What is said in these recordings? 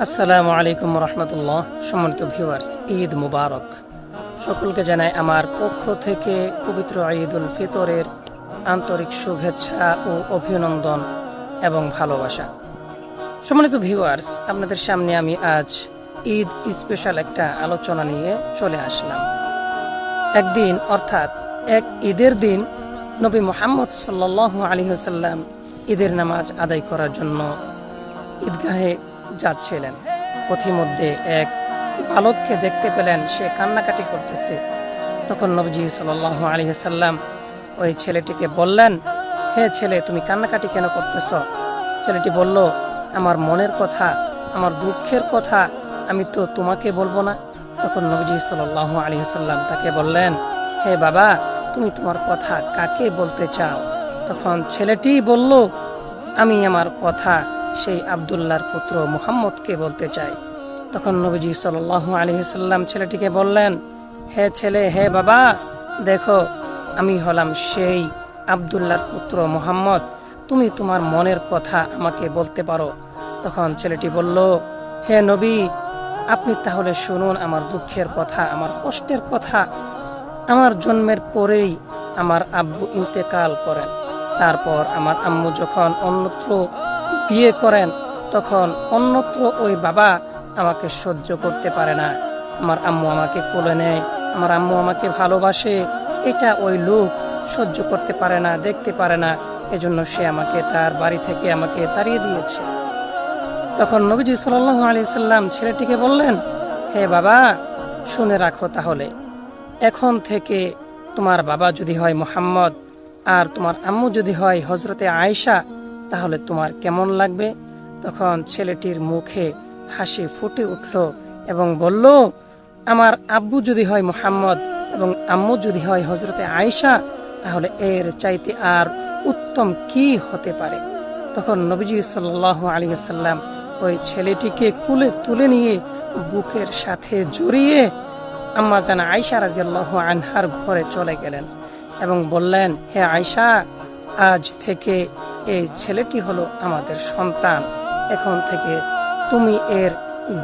আসসালামু আলাইকুম রহমতুল্লাহ। সম্মানিত ভিউয়ার্স, ঈদ মুবারক। সকলকে জানাই আমার পক্ষ থেকে পবিত্র ঈদুল ফিতরের আন্তরিক শুভেচ্ছা ও অভিনন্দন এবং ভালোবাসা। সম্মানিত ভিউয়ার্স, আপনাদের সামনে আমি আজ ঈদ স্পেশাল একটা আলোচনা নিয়ে চলে আসলাম। একদিন অর্থাৎ এক ঈদের দিন নবী মুহাম্মদ সাল্লাল্লাহু আলাইহি ওয়াসাল্লাম ঈদের নামাজ আদায় করার জন্য ঈদগাহে যাচ্ছিলেন। পথিমধ্যে এক বালককে দেখতে পেলেন, সে কান্নাকাটি করতেছে। তখন নবীজি সাল্লাল্লাহু আলাইহি ওয়াসাল্লাম ওই ছেলেটিকে বললেন, হে ছেলে, তুমি কান্নাকাটি কেন করতেছ? ছেলেটি বলল, আমার মনের কথা, আমার দুঃখের কথা আমি তো তোমাকে বলবো না। তখন নবীজি সাল্লাল্লাহু আলাইহি ওয়াসাল্লাম তাকে বললেন, হে বাবা, তুমি তোমার কথা কাকে বলতে চাও? তখন ছেলেটি বলল, আমি আমার কথা সেই আব্দুল্লাহর পুত্র মুহাম্মদকে বলতে চাই। তখন নবীজি সাল্লাল্লাহু আলাইহি ওয়াসাল্লাম ছেলেটিকে বললেন, হে ছেলে, হে বাবা, দেখো আমি হলাম সেই আব্দুল্লাহর পুত্র মুহাম্মদ, তুমি তোমার মনের কথা আমাকে বলতে পারো। তখন ছেলেটি বলল, হে নবী, আপনি তাহলে শুনুন আমার দুঃখের কথা, আমার কষ্টের কথা। আমার জন্মের পরেই আমার আব্বু ইন্তেকাল করেন। তারপর আমার আম্মু যখন অন্যত্র বিয়ে করেন, তখন অন্যত্র ওই বাবা আমাকে সহ্য করতে পারে না। আমার আম্মু আমাকে কোলে নেয়, আমার আম্মু আমাকে ভালোবাসে, এটা ওই লোক সহ্য করতে পারে না, দেখতে পারে না। এজন্য সে আমাকে তার বাড়ি থেকে আমাকে তাড়িয়ে দিয়েছে। তখন নবীজি সাল্লাল্লাহু আলাইহি ওয়াসাল্লাম ছেলেটিকে বললেন, হে বাবা, শুনে রাখো তাহলে, এখন থেকে তোমার বাবা যদি হয় মুহাম্মদ আর তোমার আম্মু যদি হয় হযরতে আয়েশা, তাহলে তোমার কেমন লাগবে? তখন ছেলেটির মুখে হাসি ফুটে উঠল এবং বলল, আমার আব্বু যদি হয় মুহাম্মদ এবং আম্মু যদি হয় হযরতে আয়েশা, তাহলে এর চাইতে আর উত্তম কি হতে পারে? তখন নবীজি সাল্লাল্লাহু আলাইহি ওয়াসাল্লাম ওই ছেলেটিকে কুলে তুলে নিয়ে বুকের সাথে জড়িয়ে আম্মা জান আয়েশা রাদিয়াল্লাহু আনহার ঘরে চলে গেলেন এবং বললেন, হে আয়েশা, আজ থেকে এই ছেলেটি হলো আমাদের সন্তান। এখন থেকে তুমি এর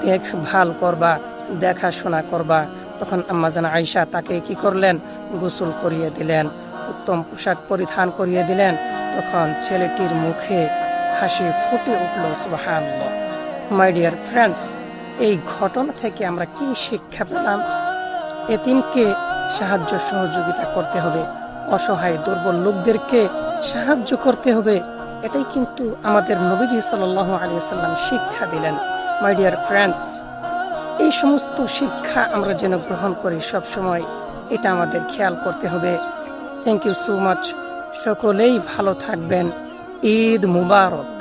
দেখভাল করবা, দেখাশোনা করবা। তখন আম্মা জান আয়েশা তাকে কি করলেন? গোসল করিয়ে দিলেন, উত্তম পোশাক পরিধান করিয়ে দিলেন। তখন ছেলেটির মুখে হাসি ফুটে উঠল। সুবহানাল্লাহ। মাই ডিয়ার ফ্রেন্ডস, এই ঘটনা থেকে আমরা কি শিক্ষা পেলাম? এতিমকে সাহায্য সহযোগিতা করতে হবে, অসহায় দুর্বল লোকদেরকে সাহায্য করতে হবে। এটাই কিন্তু আমাদের নবীজি সাল্লাল্লাহু আলাইহি ওয়াসাল্লাম শিক্ষা দিলেন। মাই ডিয়ার ফ্রেন্ডস, এই সমস্ত শিক্ষা আমরা যেন গ্রহণ করি সব সময়, এটা আমাদের খেয়াল করতে হবে। Thank you so much. সকলেই ভালো থাকবেন। ঈদ মুবারক।